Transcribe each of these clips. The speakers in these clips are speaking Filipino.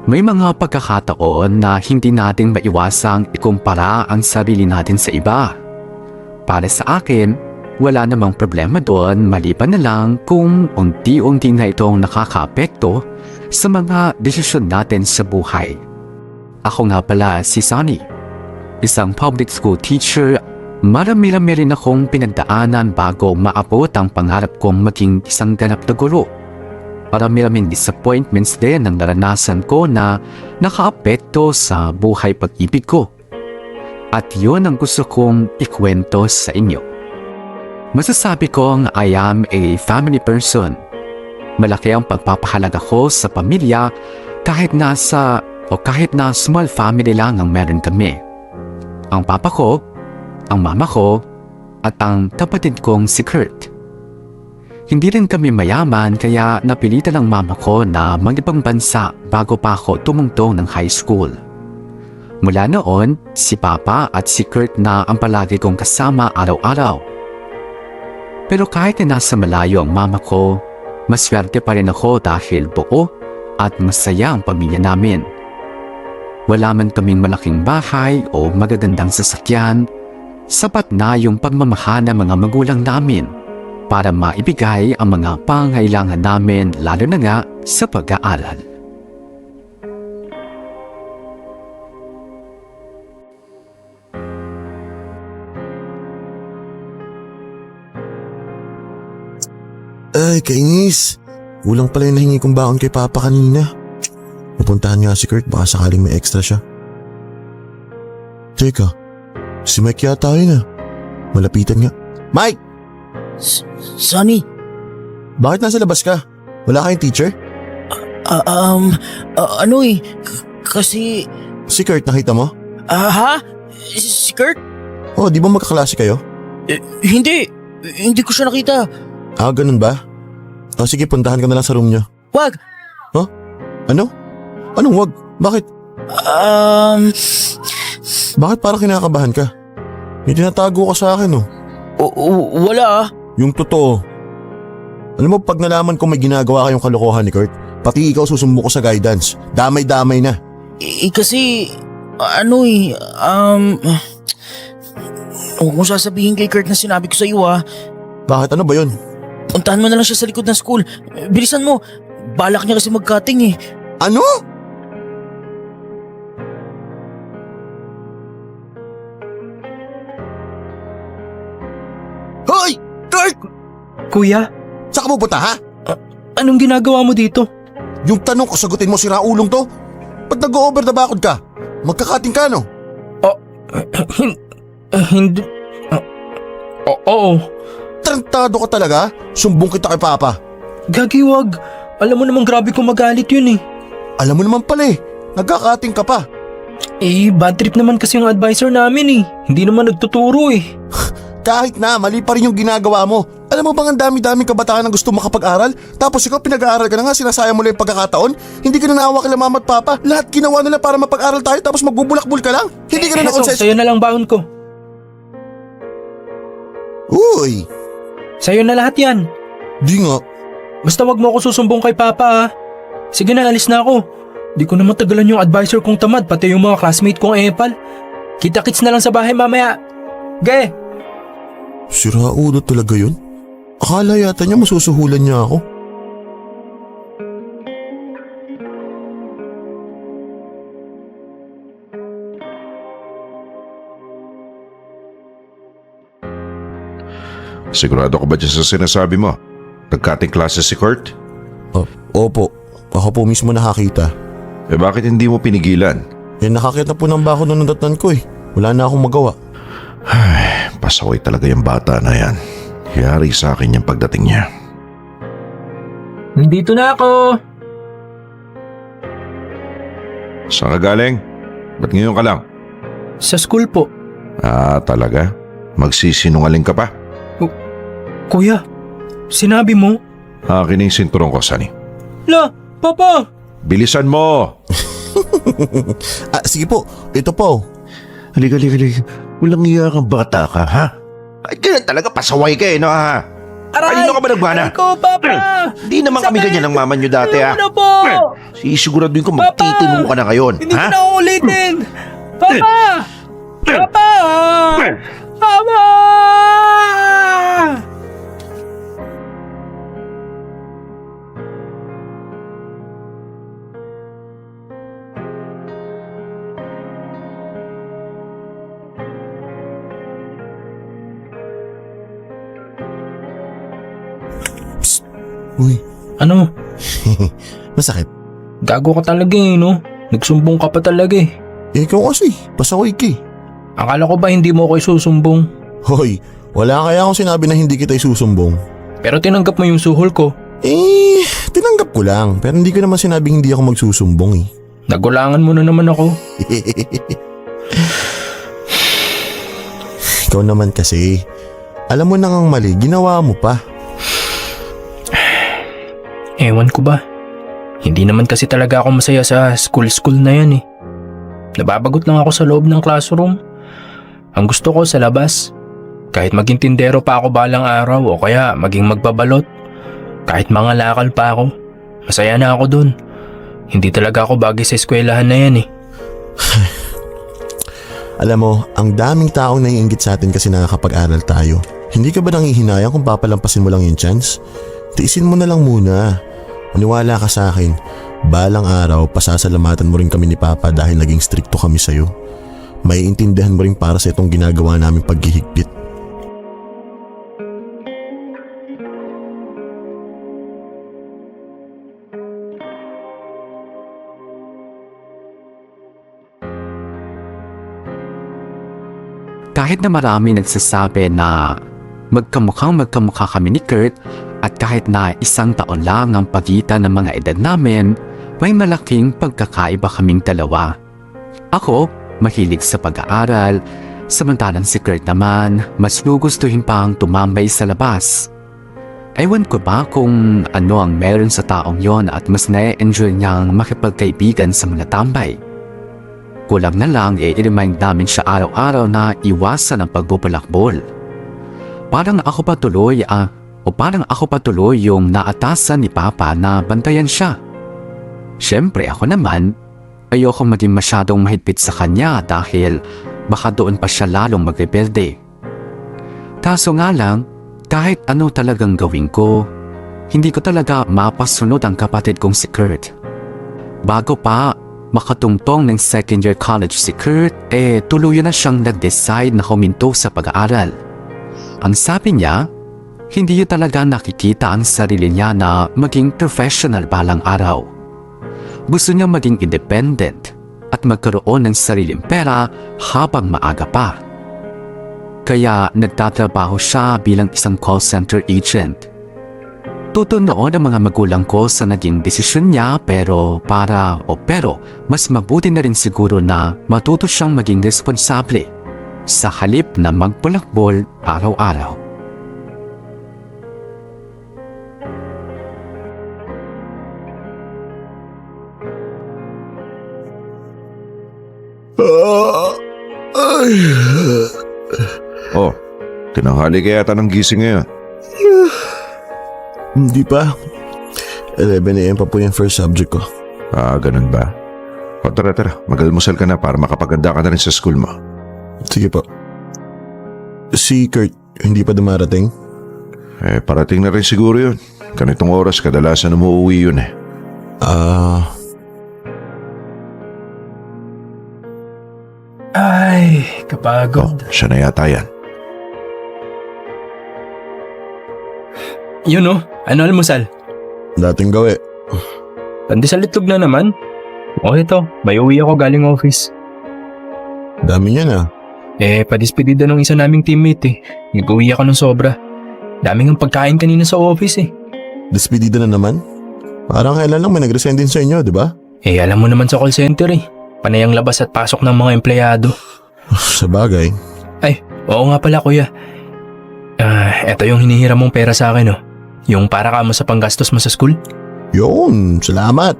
May mga pagkakataon na hindi natin maiwasang ikumpara ang sarili natin sa iba. Para sa akin, wala namang problema doon maliban na lang kung unti-unti na itong nakakaapekto sa mga desisyon natin sa buhay. Ako nga pala si Sunny, isang public school teacher. Marami-rami rin akong pinagdaanan bago maabot ang pangarap kong maging isang ganap na guro. Marami-raming disappointments din ang naranasan ko na nakaapekto sa buhay pag-ibig ko. At yun ang gusto kong ikwento sa inyo. Masasabi kong I am a family person. Malaki ang pagpapahalaga ko sa pamilya kahit na small family lang ang meron kami. Ang papa ko, ang mama ko, at ang kapatid kong si Kurt. Hindi rin kami mayaman kaya napilitan ng mama ko na mag-ibang bansa bago pa ako tumungtong ng high school. Mula noon, si Papa at si Kurt na ang palagi kong kasama araw-araw. Pero kahit na nasa malayo ang mama ko, maswerte pa rin ako dahil buo at masaya ang pamilya namin. Wala man kaming malaking bahay o magagandang sasakyan, sapat na yung pagmamahal ng mga magulang namin para maibigay ang mga pangailangan namin lalo na nga sa pag-aaral. Ay, kainis. Kulang pala yung nahingi kong baon kay Papa kanina. Napuntahan nga si Kurt, baka sakaling may extra siya. Teka, si Mike yata yun ah. Malapitan nga. Mike! Sunny? Bakit nasa labas ka? Wala kayong teacher? Kasi... Si Kurt, nakita mo? Ha? Si Kurt? Oh, di ba magkaklase kayo? Hindi ko siya nakita. Ah, ganun ba? Oh, sige, puntahan ka na lang sa room niya. Wag! Huh? Ano? Anong wag? Bakit? Bakit parang kinakabahan ka? May tinatago ka sa akin oh. Wala ah. Yung totoo. Alam mo, pag nalaman ko may ginagawa kayong kalokohan ni Kurt, pati ikaw susumbo ko sa guidance. Damay-damay na. Kasi... Huwag mong sasabihin kay Kurt na sinabi ko sa iyo ah. Bakit? Ano ba yun? Puntahan mo na lang siya sa likod ng school. Bilisan mo. Balak niya kasi mag-cutting eh. Ano? Hoy! Kurt! Kuya, Saan ka pupunta ha? anong ginagawa mo dito? Yung tanong ko sagutin mo, siraulong to. Ba't nag-over the bakod ka? Magkakating ka no? Hindi... Oo. Tarantado ka talaga? Sumbong kita kay Papa. Gagi, wag. Alam mo namang grabe kung magalit yun eh. Alam mo naman pala eh, nagkakating ka pa. Bad trip naman kasi yung advisor namin eh. Hindi naman nagtuturo eh. Kahit na, mali pa rin yung ginagawa mo. Alam mo bang ang dami-daming kabataan na gusto makapag-aral? Tapos ikaw pinag-aaral ka na nga, sinasayang mo lang yung pagkakataon? Hindi ka na naawa kila mama at papa? Lahat ginawa nila para mapag-aral tayo tapos magbubulakbul ka lang? Hindi ka na Eto, na-consent. sa'yo na lang baon ko. Uy, Sa'yo na lahat yan. di nga. Basta wag mo ako susumbong kay Papa ha. Sige na, alis na ako. Di ko na matagalan yung advisor kong tamad, pati yung mga classmate kong epal. Kita-kits na lang sa bahay mamaya. Ge! Siraulo talaga yun? Akala yata niya masusuhulan niya ako. Sigurado ka ba dyan sa sinasabi mo? Nagkating klase si Kurt? Opo, ako po mismo nakakita. Bakit hindi mo pinigilan? Nakakita po ng bakod ng datnan ko eh. Wala na akong magawa. Ay, pasaway talaga yung bata na yan. Yari sa akin yung pagdating niya. Nandito na ako. Saan ka galing? Ba't ngayon ka lang? Sa school po. Ah, talaga? Magsisinungaling ka pa? Kuya, sinabi mo? Akin na yung sinturong ko, Sunny. La, Papa! Bilisan mo! Sige po, ito po. Halika. Walang iya kang bata ka, ha? Ay, ganyan talaga, pasaway ka no, ha? Aray! Kanino ka ba nagmana? Aray ko, Papa! Di naman kami Sakit! ganyan ng mama nyo dati, ha? Ano po? Sisiguraduhin ko Papa! magtitino ka na ngayon. Hindi ha? ko na uulitin! Papa! Papa! Papa! Uy, Ano? masakit. Gago ka talaga eh, no? Nagsumbong ka pa talaga eh. Ikaw kasi, pasaway ka eh. Akala ko ba hindi mo ako isusumbong? Hoy, wala kaya akong sinabi na hindi kita isusumbong. Pero tinanggap mo yung suhol ko. Tinanggap ko lang, pero hindi ko naman sinabing hindi ako magsusumbong eh. Nagulangan mo na naman ako. Ikaw naman kasi, alam mo na ngang mali, ginawa mo pa. Ewan ko ba? Hindi naman kasi talaga ako masaya sa school na yan eh. Nababagot lang ako sa loob ng classroom. Ang gusto ko sa labas. Kahit maging tindero pa ako balang araw o kaya maging magbabalot. Kahit mga lakal pa ako. Masaya na ako dun. Hindi talaga ako bagay sa eskwelahan na yan eh. Alam mo, ang daming taong naiinggit sa atin kasi nakakapag-aral tayo. Hindi ka ba nangihinayang kung papalampasin mo lang yung chance? Tiisin mo na lang muna. Maniwala ka sa akin. Balang araw, pasasalamatan mo rin kami ni Papa dahil naging stricto kami sa'yo. Maiintindihan mo rin para sa itong ginagawa naming paghihigpit. Kahit na marami nagsasabi na magkamukha kami ni Kurt at kahit na 1 taon lang ang pagitan ng mga edad namin, may malaking pagkakaiba kaming dalawa. Ako, mahilig sa pag-aaral, samantalang si Kurt naman, mas gugustuhin pang tumambay sa labas. Ewan ko ba kung ano ang meron sa taong yon at mas na-enjoy niyang makipagkaibigan sa mga tambay. Kulang na lang i-remind namin siya araw-araw na iwasan ang pagbubulakbol. Parang ako pa tuloy yung naatasan ni Papa na bantayan siya. Siyempre ako naman, ayoko maging masyadong mahigpit sa kanya dahil baka doon pa siya lalong magrebelde. Kaso nga lang, kahit ano talagang gawin ko, hindi ko talaga mapasunod ang kapatid kong si Kurt. Bago pa makatungtong ng second year college si Kurt, tuluyan na siyang nag-decide na huminto sa pag-aaral. Ang sabi niya, hindi niya talaga nakikita ang sarili niya na maging professional balang araw. Gusto niya maging independent at magkaroon ng sariling pera habang maaga pa. Kaya nagtatrabaho siya bilang isang call center agent. Tutunoon ang mga magulang ko sa naging desisyon niya pero mas mabuti na rin siguro na matuto siyang maging responsable sa halip na magpulakbol araw-araw. Oh, tinanghali kaya yata ng gising ngayon. Hindi pa. 11 AM pa po yung first subject ko. Ah, ganun ba? O tara, mag-almusal ka na para makapaganda ka na rin sa school mo. Sige po. Si Kurt, hindi pa dumarating? Parating na rin siguro yun. Ganitong oras kadalasan umuwi yun eh. Ay, kapagod. Siya na yata yan. Yun oh, ano almusal? Dating gawi. Pandesal itlog na naman. O ito, may uwi ako galing office. Dami niya na. Padispedida ng isa naming teammate eh. Nag-uwi ako ng sobra. Daming ang pagkain kanina sa office eh. Despedida na naman? Parang kailan lang may nag-resign din sa inyo, di ba? Alam mo naman sa call center eh. Panay ang labas at pasok ng mga empleyado. Sa bagay. Ay, oo nga pala kuya. Eto yung hinihiram mong pera sa akin oh. Yung para ka mo sa panggastos mo sa school. Yun, salamat.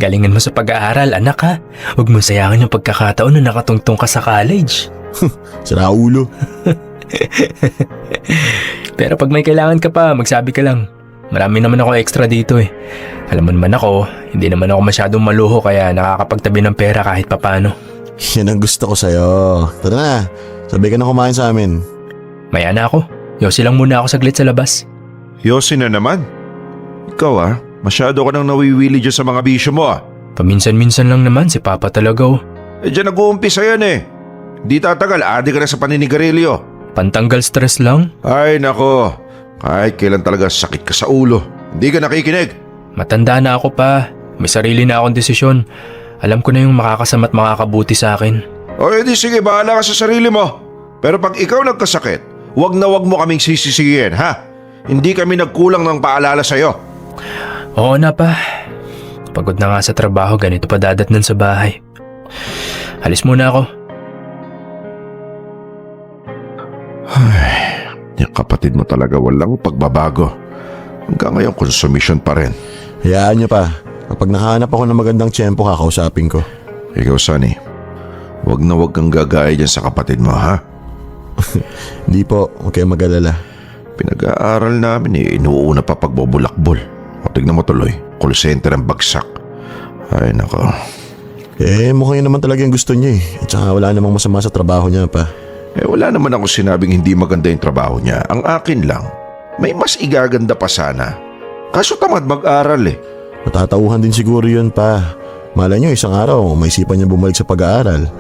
Galingan mo sa pag-aaral anak ha. Huwag mo sayangin yung pagkakataon na nakatungtong ka sa college. Sira ulo. Pero pag may kailangan ka pa, magsabi ka lang. Marami naman ako extra dito eh. Alam mo naman ako, hindi naman ako masyadong maluho kaya nakakapagtabi ng pera kahit papano. Yan ang gusto ko sa'yo. Tara na, sabay ka na kumain sa amin. Maya na ako. Yosi lang muna ako saglit sa labas. Yosi na naman. Ikaw masyado ka nang nawiwili dyan sa mga bisyo mo Paminsan-minsan lang naman si Papa talaga oh. Dyan nag-uumpisa yan Di tatagal, adi ka na sa paninigarilyo. Pantanggal stress lang. Ay nako, kahit kailan talaga sakit ka sa ulo. Hindi ka nakikinig. Matanda na ako pa. May sarili na akong desisyon. Alam ko na yung makakasama at makakabuti sa akin. O edi sige, bahala ka sa sarili mo. Pero pag ikaw nagkasakit, wag na wag mo kaming sisisihin, ha? Hindi kami nagkulang ng paalala sa'yo. Oo na pa. Pagod na nga sa trabaho, ganito pa dadatnan sa bahay. Alis muna ako. Yung kapatid mo talaga walang pagbabago. Hanggang ngayon konsumisyon pa rin. Hayaan niyo pa. Kapag nakahanap ako ng magandang tiyempo, kakausapin ko. Ikaw, Sonny, wag na wag kang gagaya dyan sa kapatid mo, ha? Hindi po, huwag kayong mag-alala. Pinag-aaral namin inuuna pa pagbubulakbol. O tignan mo tuloy, call center ang bagsak. Ay nako. Mukhang yun naman talaga yung gusto niya At saka wala namang masama sa trabaho niya pa. Wala naman ako sinabing hindi maganda yung trabaho niya. Ang akin lang, may mas igaganda pa sana. Kaso tamad mag-aral Matatauhan din siguro yun pa. Malay niyo isang araw, may isipan niya bumalik sa pag-aaral.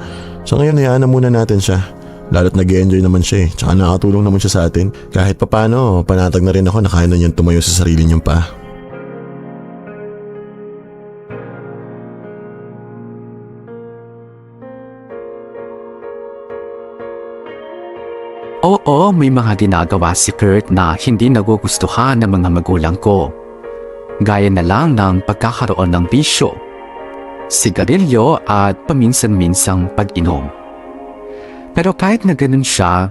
Sa ngayon, hayaan na muna natin siya. Lalo't nag-enjoy naman siya Tsaka nakatulong naman siya sa atin. Kahit papano, panatag na rin ako na kaya na niyang tumayo sa sarili niyang pa. Oo, may mga ginagawa si Kurt na hindi nagugustuhan ng mga magulang ko. Gaya na lang ng pagkakaroon ng bisyo, sigarilyo at paminsan-minsang pag-inom. Pero kahit na ganun siya,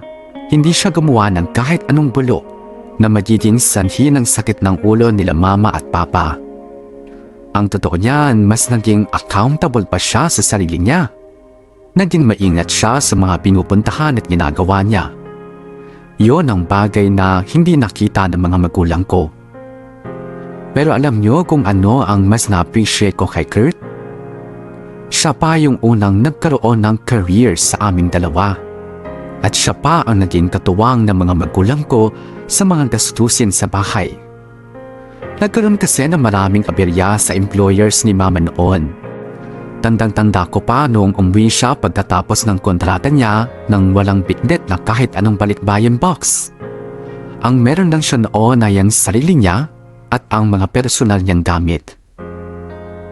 hindi siya gumawa ng kahit anong bulok na magiging sanhi ng sakit ng ulo nila mama at papa. Ang totoo niyan, mas naging accountable pa siya sa sarili niya. Naging maingat siya sa mga pinupuntahan at ginagawa niya. Yon ang bagay na hindi nakita ng mga magulang ko. Pero alam niyo kung ano ang mas na-appreciate ko kay Kurt? Siya pa yung unang nagkaroon ng career sa aming dalawa. At siya pa ang naging katuwang ng mga magulang ko sa mga gastusin sa bahay. Nagkaroon kasi ng maraming aberya sa employers ni mama noon. Tandang-tanda ko pa noong umuwi siya pagkatapos ng kontrata niya nang walang bitnet na kahit anong balikbayan box. Ang meron lang siya noon ay ang sarili niya at ang mga personal niyang gamit.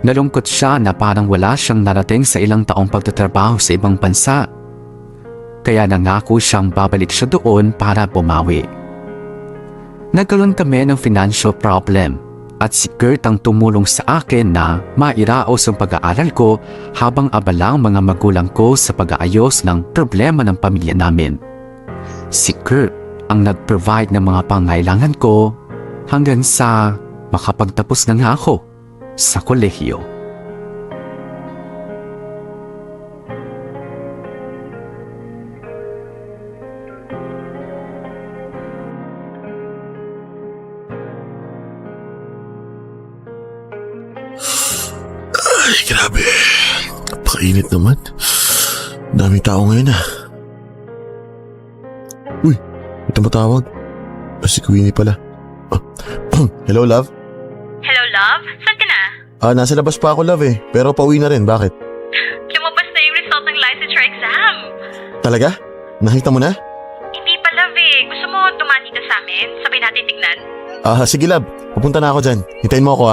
Nalungkot siya na parang wala siyang narating sa ilang taong pagtatrabaho sa ibang bansa. Kaya nangako siyang babalik siya doon para bumawi. Nagkaroon kami ng financial problem. At si Kurt ang tumulong sa akin na mairaos ang pag-aaral ko habang abalang mga magulang ko sa pag-aayos ng problema ng pamilya namin. Si Kurt ang nag-provide ng mga pangailangan ko hanggang sa makapagtapos na nga ako sa kolehiyo. Ay, grabe. Napakainit naman. Daming tao ngayon Uy, may tumatawag. Si Queenie pala. Hello, love? Hello, love? Saan ka na? Nasa labas pa ako, love Pero pauwi na rin. Bakit? Lumabas na yung result ng licensure exam. Talaga? Nakita mo na? Hindi pa, love Gusto mo dumaan dito sa amin? Sabay natin tignan? Sige, love. Pupunta na ako dyan. Hintayin mo ako,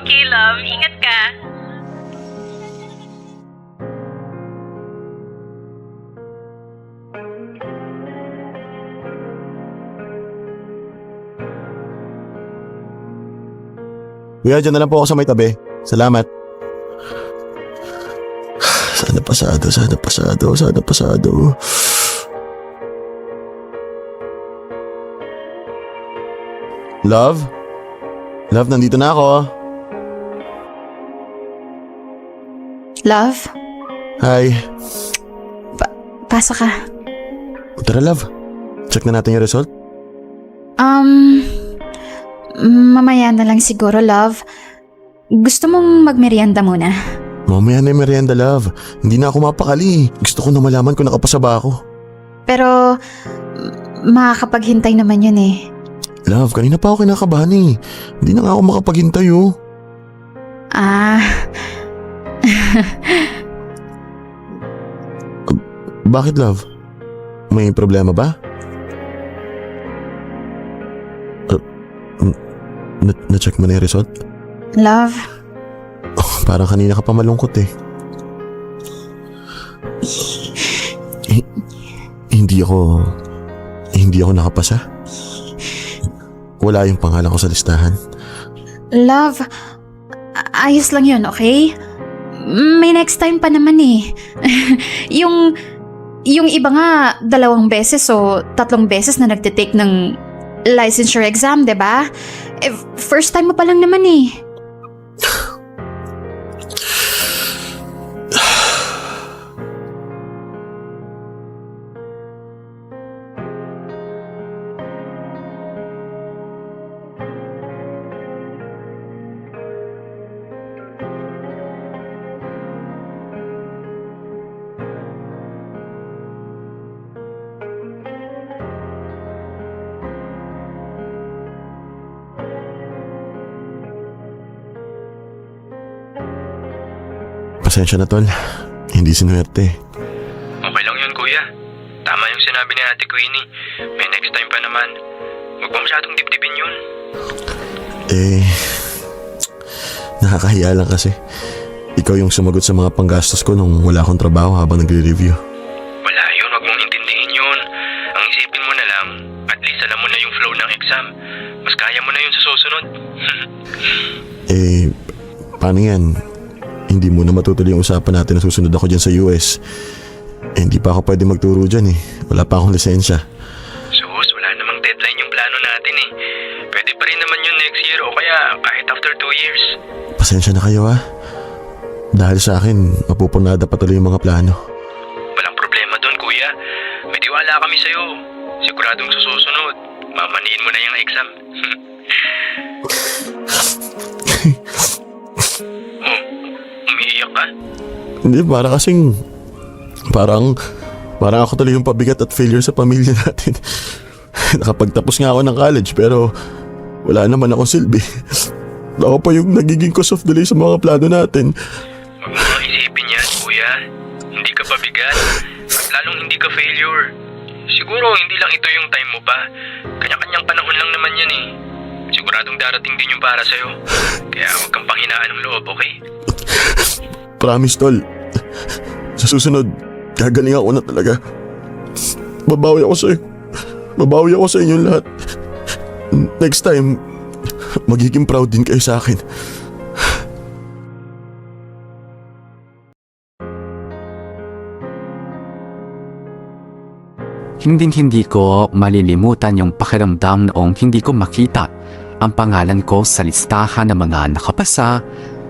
Okay, love. Ingat ka. Kuya, dyan na lang po ako sa may tabi. Salamat. Sana pasado, sana pasado, sana pasado. Love? Love, nandito na ako. Love, Hi. pasok ka. Tara, love. Check na natin yung result. Mamaya na lang siguro, love. Gusto mong magmerienda muna? Mamaya na yung merienda, love. Hindi na ako mapakali. Gusto ko na malaman kung nakapasa ba ako. Pero, makakapaghintay naman yun eh. Love, kanina pa ako kinakabahan eh. Hindi na nga ako makapaghintay oh. Ah, Bakit, love? May problema ba? Na-check mo na yung result? love. Parang kanina ka pa malungkot eh. Hindi ako nakapasa. Wala yung pangalan ko sa listahan. Love, ayos lang yun, okay? May next time pa naman eh. yung iba nga 2 beses o 3 beses na nagtitake ng licensure exam, 'di ba? First time mo pa lang naman eh. Pasensya na, tol. Hindi sinuwerte. Okay lang yun, kuya. Tama yung sinabi ni Ate Queenie. May next time pa naman. Huwag mo masyadong dibdibin yun. Nakakahiya lang kasi. Ikaw yung sumagot sa mga panggastos ko nung wala akong trabaho habang nagre-review. Wala yun, huwag mong intindihin yun. Ang isipin mo na lang, at least alam mo na yung flow ng exam. Mas kaya mo na yun sa susunod. Paano yan? Hindi mo na matutuloy yung usapan natin na susunod ako dyan sa US. Hindi pa ako pwede magturo dyan eh. Wala pa akong lisensya. Sus, wala namang deadline yung plano natin eh. Pwede pa rin naman yun next year o kaya kahit after 2 years. Pasensya na kayo ah. Dahil sa akin, mapupunada pa tuloy yung mga plano. Walang problema doon, kuya. May tiwala kami sa'yo. Siguradong sa susunod, mamaniin mo na yung exam. Umiiyak ka? Hindi, parang ako tuloy yung pabigat at failure sa pamilya natin. Nakapagtapos nga ako ng college pero wala naman akong silbi. Ako pa yung nagiging cause of delay sa mga plano natin. Huwag mo nang isipin yan, kuya. Hindi ka pabigat at lalong hindi ka failure. Siguro hindi lang ito yung time mo pa. Kanya-kanyang panahon lang naman yan eh. Siguradong darating din yung para sa'yo. Kaya huwag kang panghinaan ng loob, okay? Promise, tol. Sa susunod, gagaling ako na talaga. Babawi ako sa'yo. Babawi ako sa inyong lahat. Next time, magiging proud din kayo sa akin. Hindi ko malilimutan yung pakiramdam noong hindi ko makita ang pangalan ko sa listahan ng mga nakapasa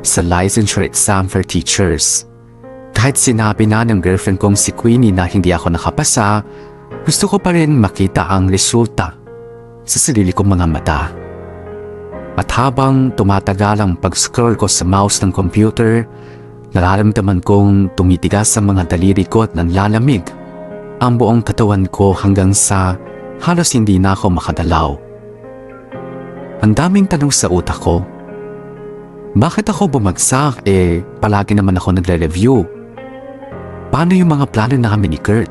sa licensure exam for teachers. Kahit sinabi na ng girlfriend kong si Queenie na hindi ako nakapasa, gusto ko pa rin makita ang resulta sa sarili kong mga mata. At habang tumatagal ang pag-scroll ko sa mouse ng computer, nararamdaman kong tumitigas sa mga daliri ko at nanlalamig ang buong katawan ko hanggang sa halos hindi na ako makadalaw. Ang daming tanong sa utak ko. Bakit ako bumagsak palagi naman ako nagre-review? Paano yung mga plano namin ni Kurt?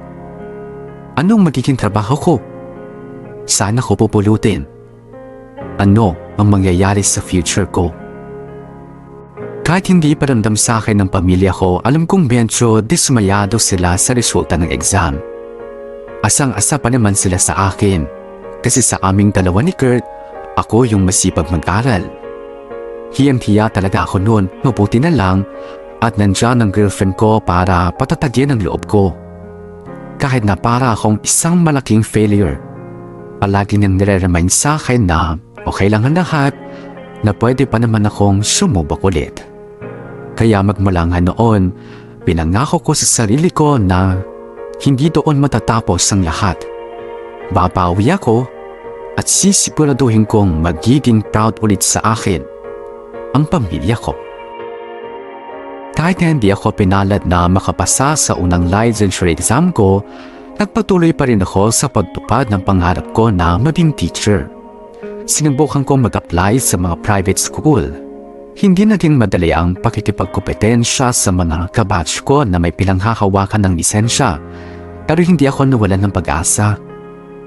Anong magiging trabaho ko? Saan ako pupulutin? Ano ang mangyayari sa future ko? Kahit hindi paramdam sa akin ng pamilya ko, alam kong medyo dismayado sila sa resulta ng exam. Asang-asa pa naman sila sa akin kasi sa aming dalawa ni Kurt, ako yung masipag mag-aral. Hiyang-hiya talaga ako noon, mabuti na lang at nandyan ang girlfriend ko para patatagyan ang loob ko. Kahit na para akong isang malaking failure, palagi niyang nire-remind sa akin na okay lang ang lahat, na pwede pa naman akong sumubok ulit. Kaya magmula nga noon, pinangako ko sa sarili ko na hindi doon matatapos ang lahat. Babawi ako at sisiguraduhin kong magiging proud ulit sa akin ang pamilya ko. Kahit na hindi ako pinalad na makapasa sa unang licensure exam ko, nagpatuloy pa rin ako sa pagtupad ng pangarap ko na maging teacher. Sinubukan kong mag-apply sa mga private school. Hindi naging madali ang pakikipagkompetensya sa mga kabatch ko na may pinanghahawakan ng lisensya, pero hindi ako nawalan ng pag-asa.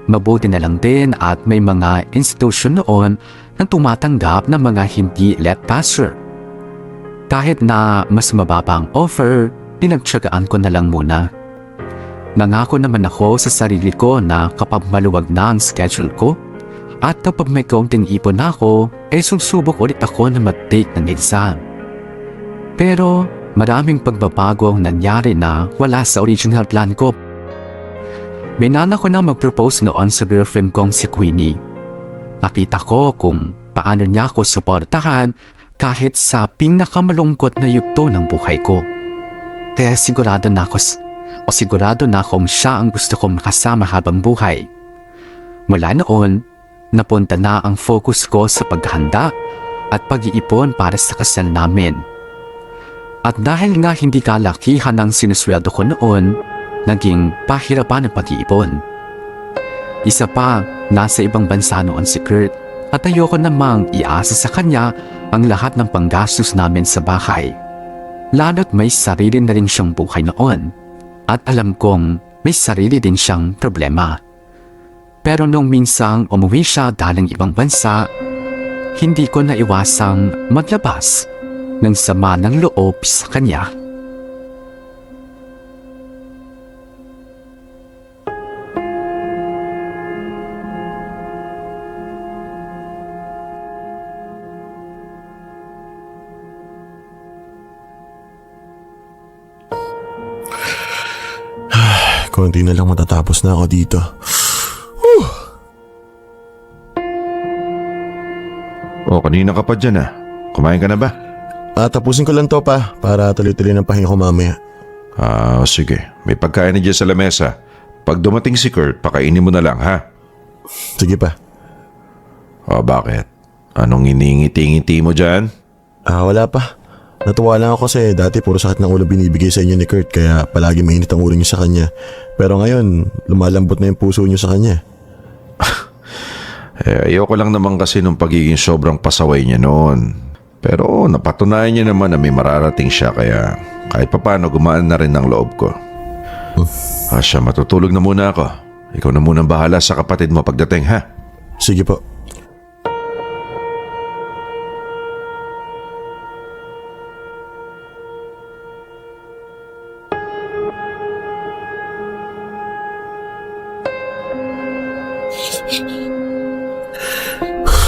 Mabuti na lang din at may mga institusyon noon na tumatanggap ng mga hindi let passer. Kahit na mas mababa ang offer, pinagtsagaan ko na lang muna. Nangako naman ako sa sarili ko na kapag maluwag na ang schedule ko, at kapag may kaunting ipon na ako, susubok ulit ako na mag-take ng exam. Pero maraming pagbabago ang nangyari na wala sa original plan ko. Binana ko na mag-propose noon sa girlfriend kong si Queenie. Nakita ko kung paano niya ako suportahan kahit sa pinakamalungkot na yugto ng buhay ko. Kaya sigurado na akong siya ang gusto kong makasama habang buhay. Mula noon, napunta na ang focus ko sa paghahanda at pag-iipon para sa kasal namin. At dahil nga hindi kalakihan ang sinusweldo ko noon, naging pahirapan ang pag-iipon. Isa pa, nasa ibang bansa noon si Kurt at ayoko namang iasa sa kanya ang lahat ng panggastos namin sa bahay. Lalo't may sarili na rin siyang buhay noon at alam kong may sarili din siyang problema. Pero nung minsang umuwi siya galing ibang bansa, hindi ko naiwasang maglabas ng sama ng loob sa kanya. Konti na lang matatapos na ako dito. Kanina ka pa dyan Kumain ka na ba? Tapusin ko lang to pa para tuloy-tuloy ng pahinga ko mamaya. Sige. May pagkain na dyan sa lamesa. Pag dumating si Kurt, pakainin mo na lang, ha? Sige pa. Bakit? Anong iningiti-ngiti mo dyan? Wala pa. Natuwa lang ako kasi dati puro sakit ng ulo binibigay sa inyo ni Kurt kaya palagi mainit ang ulo niyo sa kanya. Pero ngayon, lumalambot na yung puso niyo sa kanya. Ayoko lang naman kasi nung pagiging sobrang pasaway niya noon. Pero napatunayan niya naman na may mararating siya kaya kahit papano gumaan na rin ang loob ko. Siya, matutulog na muna ako. Ikaw na munang bahala sa kapatid mo pagdating, ha? Sige po.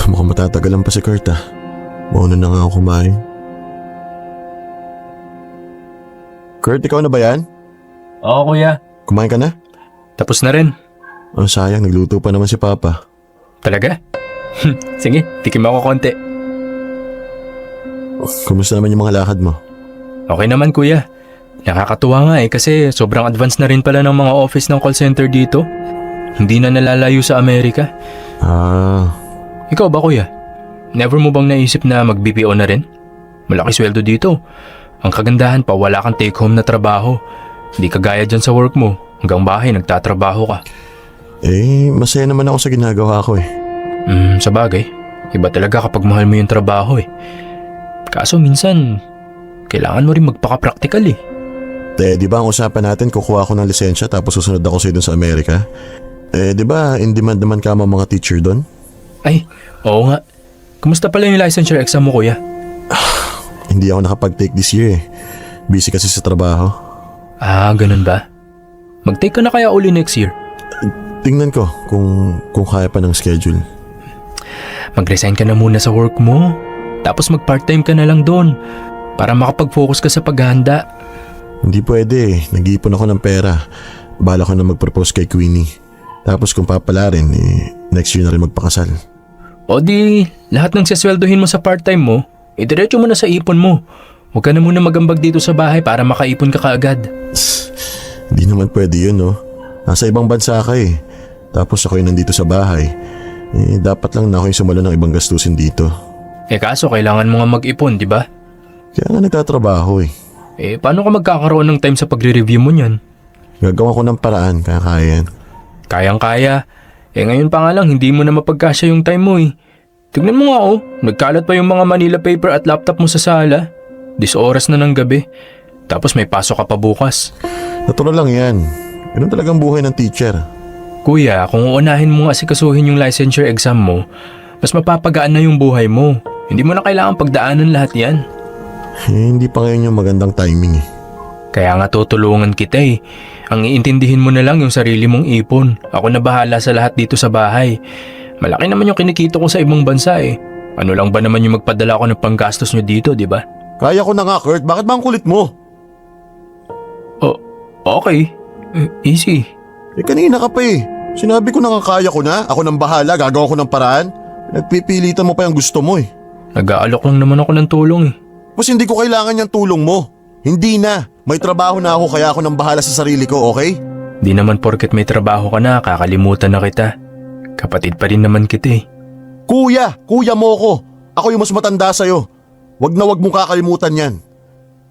Mukhang matatagalan pa si Kurt Mauna na nga ako kumain. Kurt, ikaw na ba yan? Oo, kuya. Kumain ka na? Tapos na rin. Sayang, nagluto pa naman si Papa. Talaga? Sige, tikim ako konti. Kumusta naman yung mga lakad mo? Okay naman, kuya. Nakakatuwa nga kasi sobrang advance na rin pala ng mga office ng call center dito. Hindi na nalalayo sa Amerika. Ikaw ba, kuya? Never mo bang naisip na mag-BPO na rin? Malaki sweldo dito. Ang kagandahan pa, wala kang take-home na trabaho. Hindi kagaya dyan sa work mo. Hanggang bahay, nagtatrabaho ka. Masaya naman ako sa ginagawa ko Sa bagay. Iba talaga kapag mahal mo yung trabaho Kaso minsan, kailangan mo rin magpaka-practical Di ba ang usapan natin kukuha ako ng lisensya tapos susunod ako sa'yo dun sa Amerika? Di ba in demand naman ka mga teacher doon? Ay, oo nga. Kumusta pala yung licensure exam mo, kuya? Hindi ako nakapag-take this year Busy kasi sa trabaho. Ganun ba? Mag-take ka na kaya uli next year? Tingnan ko kung kaya pa ng schedule. Mag-resign ka na muna sa work mo. Tapos mag-part-time ka na lang doon para makapag-focus ka sa paghahanda. Hindi pwede Nag-iipon ako ng pera. Bala ko na mag-propose kay Queenie. Tapos kung papala rin, next year na rin magpakasal. O di, lahat ng sasweldohin mo sa part-time mo, diretso mo na sa ipon mo. Huwag ka na muna magambag dito sa bahay para makaipon ka kaagad. Hindi naman pwede yun Nasa ibang bansa ka Tapos ako nandito sa bahay. Dapat lang na ako yung sumalo ng ibang gastusin dito. Kaso kailangan mo nga mag-ipon, di ba? Kaya nga nagtatrabaho eh. Paano ka magkakaroon ng time sa pagre-review mo niyan? Gagawa ko ng paraan, kaya kaya yan. Kayang-kaya. Ngayon pa nga lang, hindi mo na mapagkasya yung time mo eh. Tignan mo nga nagkalat pa yung mga Manila paper at laptop mo sa sala. 10 oras na ng gabi. Tapos may pasok ka pa bukas. Natural lang yan. Ganun talagang buhay ng teacher. Kuya, kung uunahin mo nga asikasuhin yung licensure exam mo, mas mapapagaan na yung buhay mo. Hindi mo na kailangan pagdaanan lahat yan. Hindi pa ngayon yung magandang timing eh. Kaya nga tutulungan kita eh. Ang iintindihin mo na lang yung sarili mong ipon. Ako na bahala sa lahat dito sa bahay. Malaki naman yung kinikita ko sa ibang bansa eh. Ano lang ba naman yung magpadala ko ng panggastos nyo dito, di ba? Kaya ko na nga, Kurt. Bakit ba ang kulit mo? Okay. Easy. Kanina ka pa eh. Sinabi ko na nga kaya ko na. Ako nang bahala, gagawa ko ng paraan. Nagpipilitan mo pa yung gusto mo eh. Nag-aalok lang naman ako ng tulong eh. Mas hindi ko kailangan yung tulong mo. Hindi na. May trabaho na ako kaya ako nang bahala sa sarili ko, okay? Di naman porket may trabaho ka na, kakalimutan na kita. Kapatid pa rin naman kita eh. Kuya mo ko. Ako yung mas matanda sa'yo. Wag na wag mong kakalimutan yan.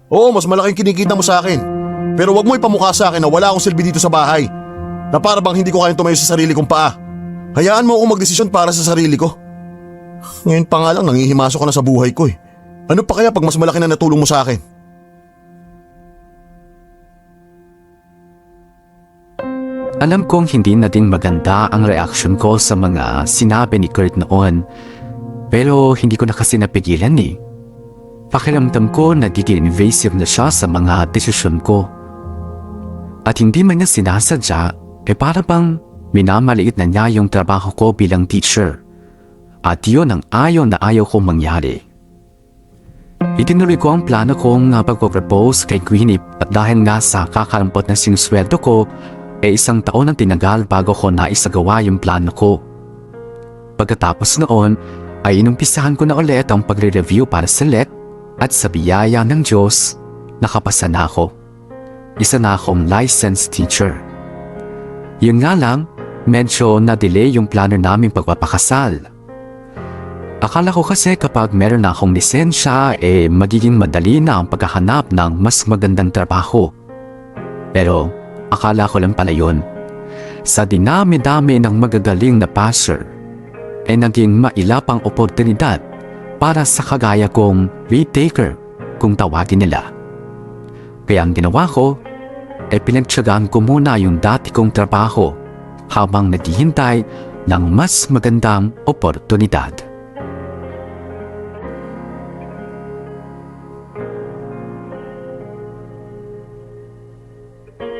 Oo, mas malaking kinikita mo sa akin. Pero wag mo ipamukha sa akin na wala akong silbi dito sa bahay. Na para bang hindi ko kayang tumayo sa sarili kong paa. Hayaan mo akong magdesisyon para sa sarili ko. Ngayon pa nga lang nangihimasok ka na sa buhay ko eh. Ano pa kaya pag mas malaki na natulong mo sa akin? Alam kong hindi na din maganda ang reaction ko sa mga sinabi ni Kurt noon. Pero hindi ko na kasi napigilan eh. Pakiramdam ko nagiging invasive na siya sa mga desisyon ko. At hindi man niya sinasadya, para bang minamaliit na niya yung trabaho ko bilang teacher. At yun ang ayaw na ayaw kong mangyari. Itinuloy ko ang plano kong pagpropose kay Queenie at dahil nga sa kakarampot na sinusweldo ko, 1 taon ang tinagal bago ko naisagawa yung plano ko. Pagkatapos noon, ay inumpisahan ko na ulit ang pagre-review para sa LET at sa biyaya ng Diyos, nakapasa na ako. Isa na akong licensed teacher. Yun nga lang, medyo na-delay yung plano naming pagpapakasal. Akala ko kasi kapag meron na akong lisensya, magiging madali na ang paghahanap ng mas magandang trabaho. Pero akala ko lang pala yun. Sa dinami-dami ng magagaling na passer, naging mailapang oportunidad para sa kagaya kong retaker kung tawagin nila. Kaya ang ginawa ko, pinagtiyagaan ko muna yung dati kong trabaho habang naghihintay ng mas magandang oportunidad.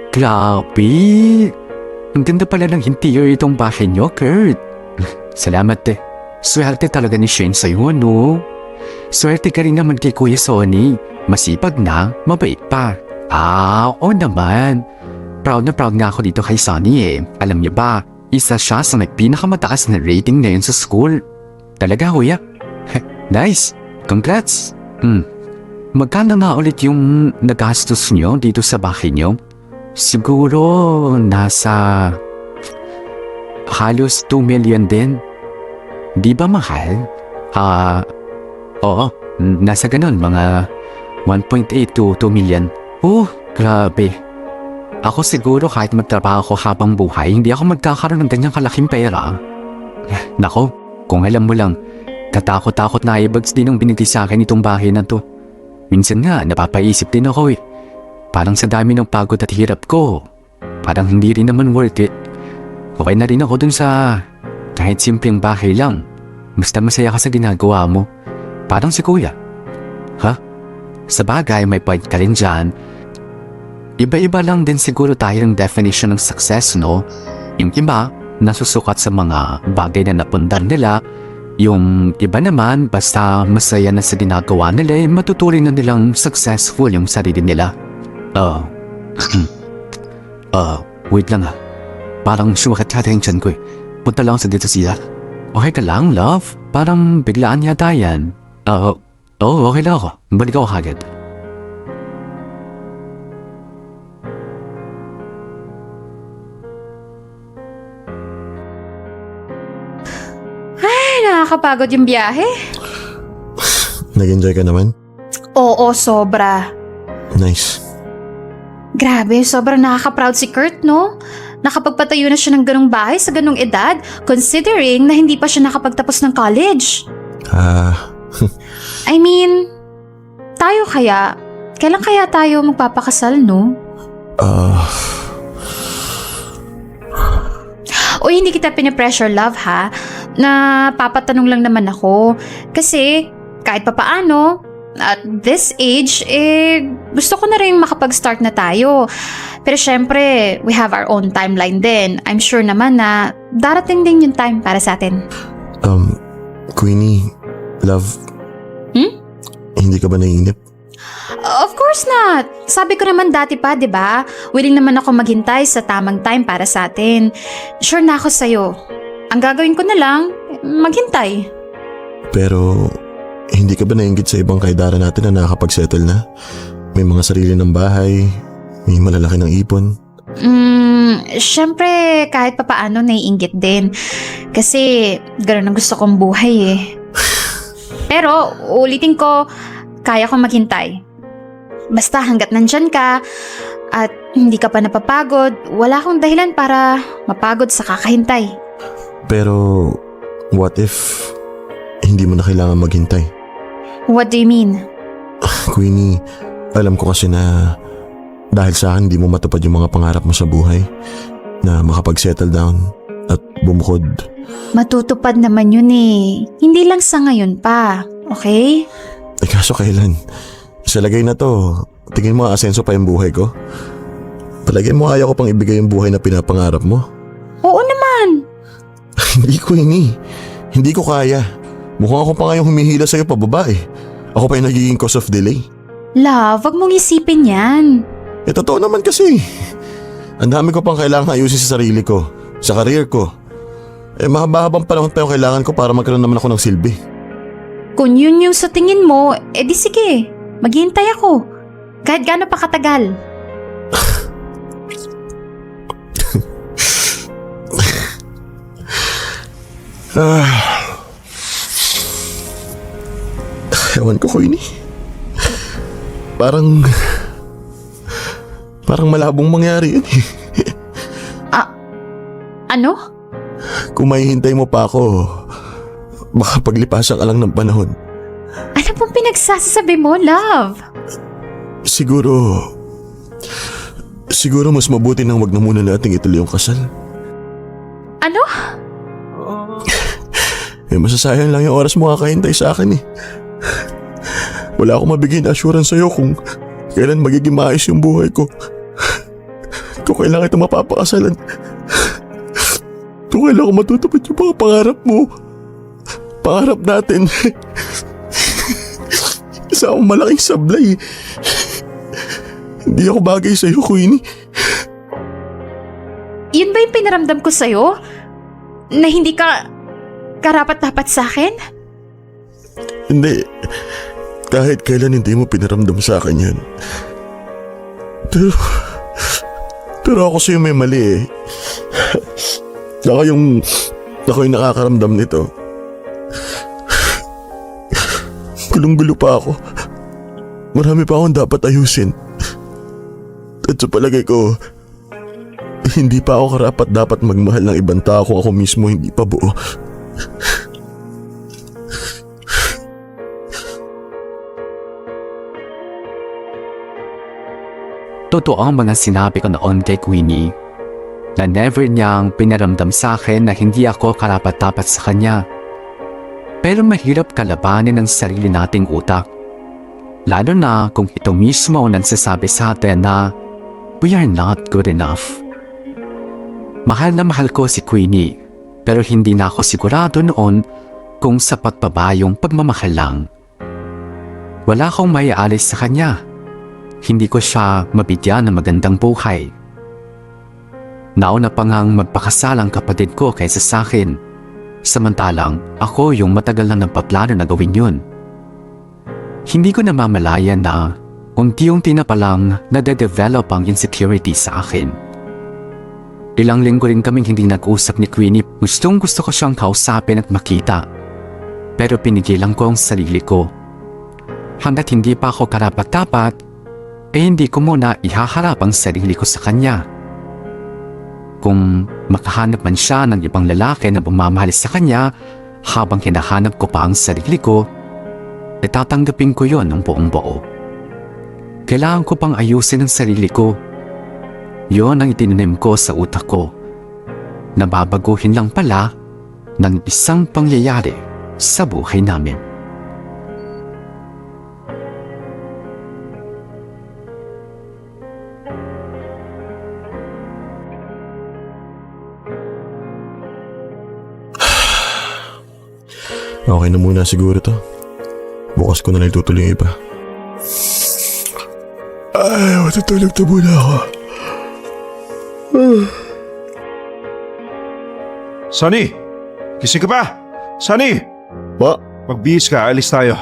Grabe! Ang ganda pala ng interior itong bahay niyo, Kurt. Salamat eh. Swerte talaga ni Shane sa'yo, no? Swerte ka rin naman kay Kuya Sonny. Masipag na, mabait pa. Oo naman. Proud na proud nga ako dito kay Sonny eh. Alam niyo ba, isa siya sa may pinakamataas na rating ngayon sa school. Talaga, Kuya? Nice! Congrats! Magkano na ulit yung nagastos niyo dito sa bahay niyo? Siguro nasa halos 2 million din. Di ba mahal? Oo, nasa ganun, mga 1.8 to 2 million. Grabe. Ako siguro kahit magtrabaho ko habang buhay, hindi ako magkakaroon ng ganyang kalaking pera. Nako, kung alam mo lang, katakot-takot na earbuds din ang binigay sa akin itong bahay na to. Minsan nga, napapaisip din ako eh. Parang sa dami ng pagod at hirap ko, parang hindi rin naman worth it. Okay na rin ako dun sa kahit simpleng bahay lang. Basta masaya ka sa ginagawa mo. Parang si Kuya. Sa bagay, may point ka rin dyan. Iba-iba lang din siguro tayo ng definition ng success, no? Yung iba, nasusukat sa mga bagay na napundar nila. Yung iba naman, basta masaya na sa ginagawa nila, matuturing na nilang successful yung sarili nila. Wait lang ha. Parang sumakit yata yung tiyan ko eh. Punta lang sa dito siya. Okay ka lang, love? Parang biglaan yata yan. Okay lang ako. Balik ako agad. nakakapagod yung biyahe? Nag-enjoy ka naman? Oo, sobra. Nice. Grabe, sobrang nakaka-proud si Kurt, no? Nakapagpatayo na siya ng ganong bahay sa ganong edad, considering na hindi pa siya nakapagtapos ng college. I mean, tayo kaya? Kailan kaya tayo magpapakasal, no? O hindi kita pinipressure, love, ha? Na papatanong lang naman ako. Kasi, kahit papaano, at this age, gusto ko na rin makapag-start na tayo. Pero syempre, we have our own timeline din. I'm sure naman na darating din yung time para sa atin. Queenie, love. Hindi ka ba naiinip? Of course not. Sabi ko naman dati pa, di ba? Willing naman ako maghintay sa tamang time para sa atin. Sure na ako sa'yo. Ang gagawin ko na lang, maghintay. Pero, hindi ka ba nainggit sa ibang kaidara natin na nakakapag-settle na? May mga sarili ng bahay, may malalaki ng ipon. Syempre, kahit papaano naiinggit din. Kasi, gano'n ang gusto kong buhay eh. Pero, ulitin ko, kaya kong maghintay. Basta hanggat nandyan ka at hindi ka pa napapagod, wala akong dahilan para mapagod sa kakahintay. Pero, what if hindi mo na kailangan maghintay? What do you mean? Queenie, alam ko kasi na dahil sa akin hindi mo matupad yung mga pangarap mo sa buhay na makapag-settle down at bumukod. Matutupad naman yun eh. Hindi lang sa ngayon pa, okay? Kaso kailan? Sa lagay na to, tingin mo asenso pa yung buhay ko? Palagay mo ayaw ko pang ibigay yung buhay na pinapangarap mo? Oo naman. Hindi, Queenie. Hindi ko kaya. Mukhang ako pa ngayong humihila sa'yo pababa eh. Ako pa yung nagiging cause of delay. Love, wag mong isipin yan. Totoo naman kasi. Ang dami ko pang kailangan ayusin sa sarili ko, sa career ko. Mahaba-habang panahon pa yung kailangan ko para magkaroon naman ako ng silbi. Kung yun yung sa tingin mo, edi sige, maghihintay ako. Kahit gaano pa katagal. Ewan ko, Queenie. Parang malabong mangyari yun eh. Ano? Kung mahihintay mo pa ako, baka paglipasan ka lang ng panahon. Ano pong pinagsasabi mo, love? Siguro mas mabuti nang wag na muna nating ituloy yung kasal. Ano? Masasayang lang yung oras mo kakahintay sa akin eh. Wala akong mabigay na assurance sa'yo kung kailan magiging maayos yung buhay ko. Kung kailan kita mapapakasalan. Kung kailan ko matutupad yung mga pangarap mo. Pangarap natin. Isa akong malaking sablay. Hindi ako bagay sa'yo, Queenie. Yun ba yung pinaramdam ko sa'yo? Na hindi ka karapat-dapat sa akin? Hindi. Kahit kailan hindi mo pinaramdam sa akin yan. Pero ako sa'yo may mali eh. Ako yung nakakaramdam nito. Gulong-gulo pa ako. Marami pa akong dapat ayusin. At sa palagay ko, hindi pa ako karapat dapat magmahal ng ibang tao kung ako mismo hindi pa buo. Totoo ang mga sinabi ko noon kay Queenie na never niyang pinaramdam sa akin na hindi ako karapat-dapat sa kanya. Pero mahirap kalabanin ang sarili nating utak. Lalo na kung ito mismo ang nagsasabi sa atin na we are not good enough. Mahal na mahal ko si Queenie pero hindi na ako sigurado noon kung sapat pa ba yung pagmamahal lang. Wala akong maialis sa kanya. Hindi ko siya mabigyan ng magandang buhay. Nauna pa ngang magpakasal ang kapatid ko kaysa sa akin. Samantalang ako yung matagal na nagpaplano na gawin yun. Hindi ko namamalayan na unti-unti na palang nade-develop ang insecurity sa akin. Ilang linggo rin kaming hindi nag-usap ni Queenie. Gustong gusto ko siyang kausapin at makita. Pero pinigilan ko ang sarili ko. Hanggat hindi pa ako karapat-dapat, hindi ko muna ihaharap ang sarili ko sa kanya. Kung makahanap man siya ng ibang lalaki na bumamahal sa kanya habang hinahanap ko pa ang sarili ko, tatanggapin ko yon ng buong buo. Kailangan ko pang ayusin ang sarili ko. Yon ang itinanim ko sa utak ko. Nababaguhin lang pala ng isang pangyayari sa buhay namin. Okay na muna siguro to. Bukas ko na lang itutuloy yung iba. Ay, matutulog na muna ako. Sunny! Gising ka ba? Sunny! Ba? Magbihis ka, alis tayo.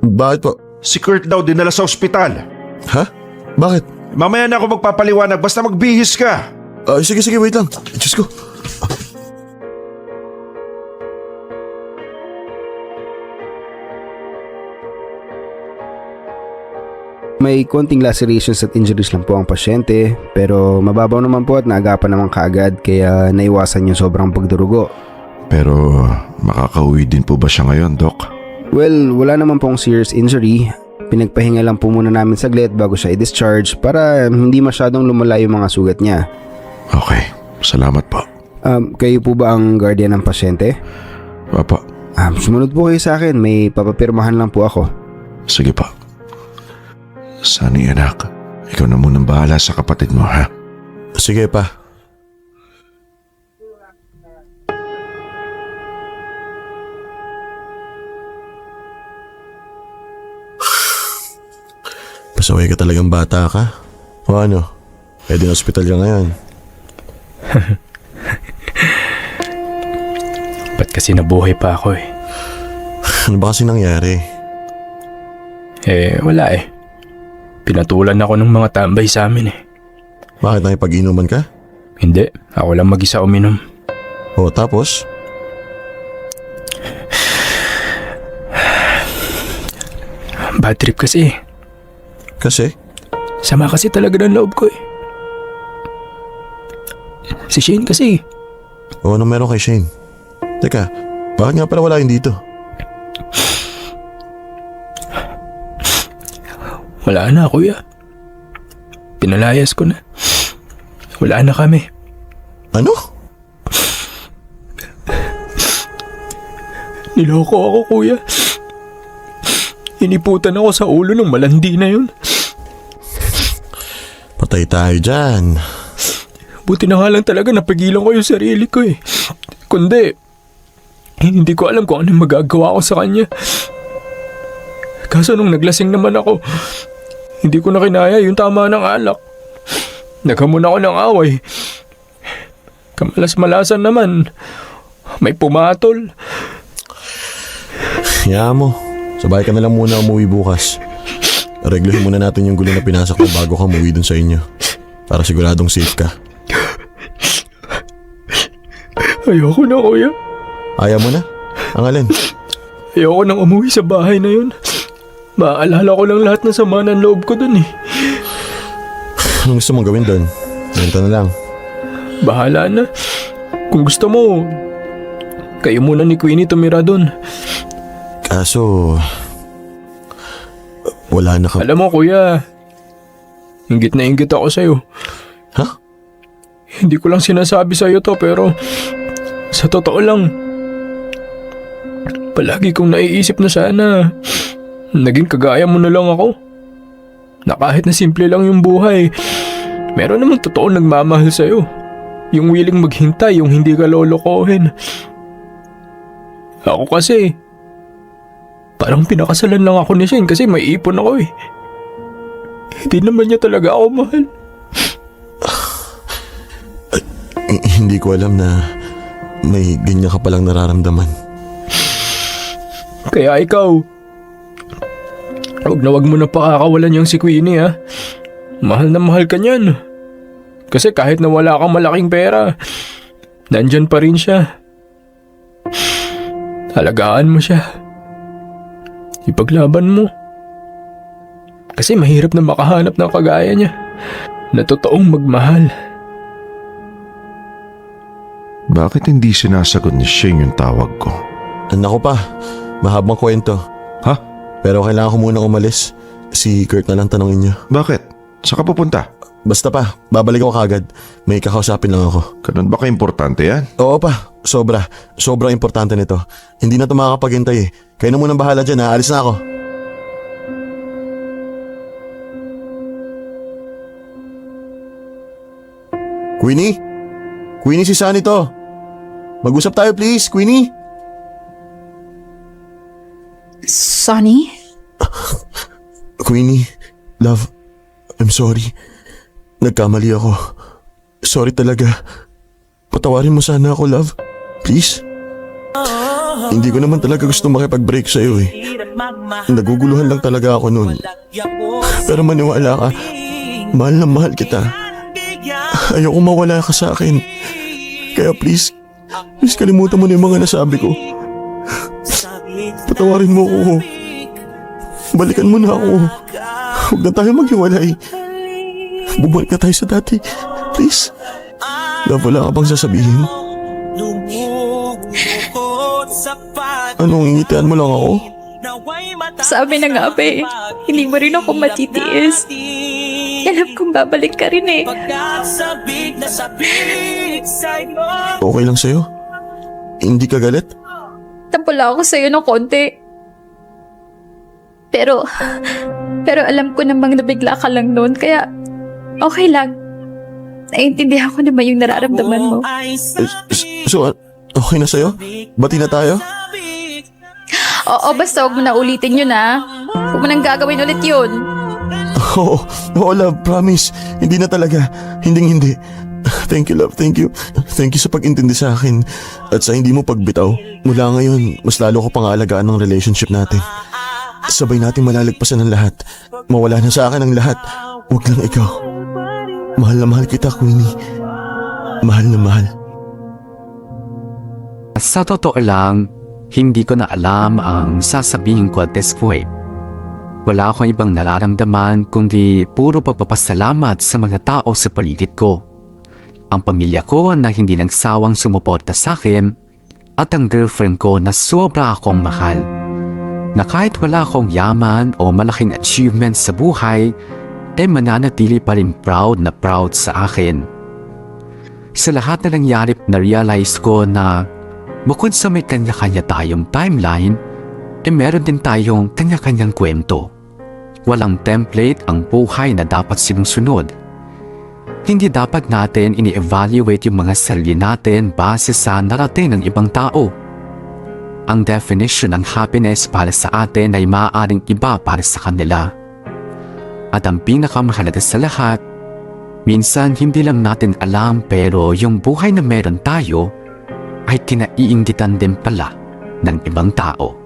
Bakit po? Si Kurt daw dinala sa ospital. Ha? Bakit? Mamaya na ako magpapaliwanag, basta magbihis ka. Sige, wait lang. Diyos ko. May konting lacerations at injuries lang po ang pasyente, pero mababaw naman po at naagapan naman kaagad kaya naiwasan yung sobrang pagdurugo. Pero makakauwi din po ba siya ngayon, Doc? Well, wala naman pong serious injury. Pinagpahinga lang po muna namin saglit bago siya i-discharge para hindi masyadong lumala yung mga sugat niya. Okay, salamat po. Kayo po ba ang guardian ng pasyente? Papa, Sumunod po kayo sa akin, may papapirmahan lang po ako. sige pa. Sunny anak, ikaw na munang bahala sa kapatid mo, ha? Sige pa. Pasaway ka talagang bata ka. O ano? Pwede na ospital ka ngayon. Ba't kasi nabuhay pa ako eh? Ano ba kasi nangyari? Wala eh. Pinatulan ako ng mga tambay sa amin eh. Bakit nakipag-inuman ka? Hindi, ako lang mag-isa uminom. O tapos? Bad trip kasi. Kasi? Sama kasi talaga ng loob ko eh. Si Shane kasi. O ano meron kay Shane? Teka, bakit nga pala wala yun dito? Wala na kuya. Pinalayas ko na. Wala na kami. Ano? Niloko ako kuya. Iniputan ako sa ulo ng malandi na yun. Patay tayo dyan. Buti na nga lang talaga napigilan ko yung sarili ko eh. Kundi, hindi ko alam kung anong magagawa ko sa kanya. Kaso nung naglasing naman ako, hindi ko na kinaya yung tama ng alak. Naghamon ako ng away. Kamalas-malasan naman. May pumatol. Hayaan mo. Sabay ka na lang muna umuwi bukas. Regluhin muna natin yung gulo na pinasok mo bago ka umuwi dun sa inyo. Para siguradong safe ka. Ayoko na kuya. Ayaw mo na? Ang alin? Ayoko nang umuwi sa bahay na yun. Maaalala ko lang lahat ng sama ng loob ko dun eh. Anong gusto mong gawin dun? Ganito na lang. Bahala na. Kung gusto mo, kayo muna ni Queenie tumira dun. Kaso, wala na ka... Alam mo kuya, inggit na inggit ako sa'yo. Ha? Hindi ko lang sinasabi sa'yo to pero sa totoo lang, palagi kong naiisip na sana naging kagaya mo na lang ako. Na kahit na simple lang yung buhay, meron namang totoo nagmamahal sa'yo. Yung willing maghintay, yung hindi ka lolokohin. Ako kasi, parang pinakasalan lang ako ni Shane kasi may ipon ako eh. Hindi naman niya talaga ako mahal. Hindi ko alam na may ganyan ka palang nararamdaman. Kaya ikaw, wag mo na pakakawalan yung si Queenie ha. Mahal na mahal ka niyan. Kasi kahit na wala kang malaking pera, nandyan pa rin siya. Alagaan mo siya. Ipaglaban mo. Kasi mahirap na makahanap ng kagaya niya na totoong magmahal. Bakit hindi sinasagot ni Shane yung tawag ko? Naku pa, mahabang kwento. Ha? Pero kailangan ko munang umalis. Si Kurt na lang tanongin niyo. Bakit? Saan ka pupunta? Basta pa, babalik ako kagad. May kakausapin lang ako. Ganun ba ka-importante yan? Oo pa, sobra. Sobrang importante nito. Hindi na ito makakapaghintay eh. Kayo na munang bahala dyan ha, alis na ako. Queenie? Queenie, si Sunny to. Mag-usap tayo please, Queenie. Sonny? Queenie, love, I'm sorry. Nagkamali ako. Sorry talaga. Patawarin mo sana ako, love. Please. Hindi ko naman talaga gusto makipag-break sa'yo eh. Naguguluhan lang talaga ako noon. Pero maniwala ka, mahal na mahal kita. Ayoko mawala ka sa akin. Kaya please kalimutan mo na yung mga nasabi ko. Patawarin mo ako. Balikan mo na ako. Huwag na tayo maghiwalay. Bumalik na tayo sa dati. Please. Love, wala ka bang sasabihin? Anong ingitian mo lang ako? Sabi na nga ba eh, hindi mo rin ako matitiis. Alam kong babalik ka rin eh. Okay lang sa'yo? Hindi ka galit? Napula ako sa'yo ng konti. Pero alam ko namang nabigla ka lang noon, kaya okay lang. Naiintindihan ko naman yung nararamdaman mo. So, okay na sa'yo? Bati na tayo? Oo, basta huwag mo na ulitin yun ha. Huwag mo nang gagawin ulit yun. Oo, love, promise. Hindi na talaga. Hindi. Thank you, love, thank you. Thank you sa pag-intindi sa akin. At sa hindi mo pagbitaw. Mula ngayon, mas lalo ko pang-aalagaan ng relationship natin. Sabay natin malalagpasan ng lahat. Mawala na sa akin ang lahat. Huwag lang ikaw. Mahal na mahal kita, Queenie. Mahal na mahal. Sa totoo lang, hindi ko na alam ang sasabihin ko at this point. Wala akong ibang nararamdaman kundi puro pagpapasalamat sa mga tao sa paligid ko. Ang pamilya ko na hindi nagsawang sumuporta sa akin at ang girlfriend ko na sobra akong mahal. Na kahit wala akong yaman o malaking achievements sa buhay, mananatili pa rin proud sa akin. Sa lahat na nangyari, na-realize ko na bukod sa may kanya-kanya tayong timeline, meron din tayong kanya-kanyang kwento. Walang template ang buhay na dapat sinusunod. Hindi dapat natin ini-evaluate yung mga sarili natin base sa narating ng ibang tao. Ang definition ng happiness para sa atin ay maaaring iba para sa kanila. At ang pinakamahalaga sa lahat, minsan hindi lang natin alam pero yung buhay na meron tayo ay kinaiinggitan din pala ng ibang tao.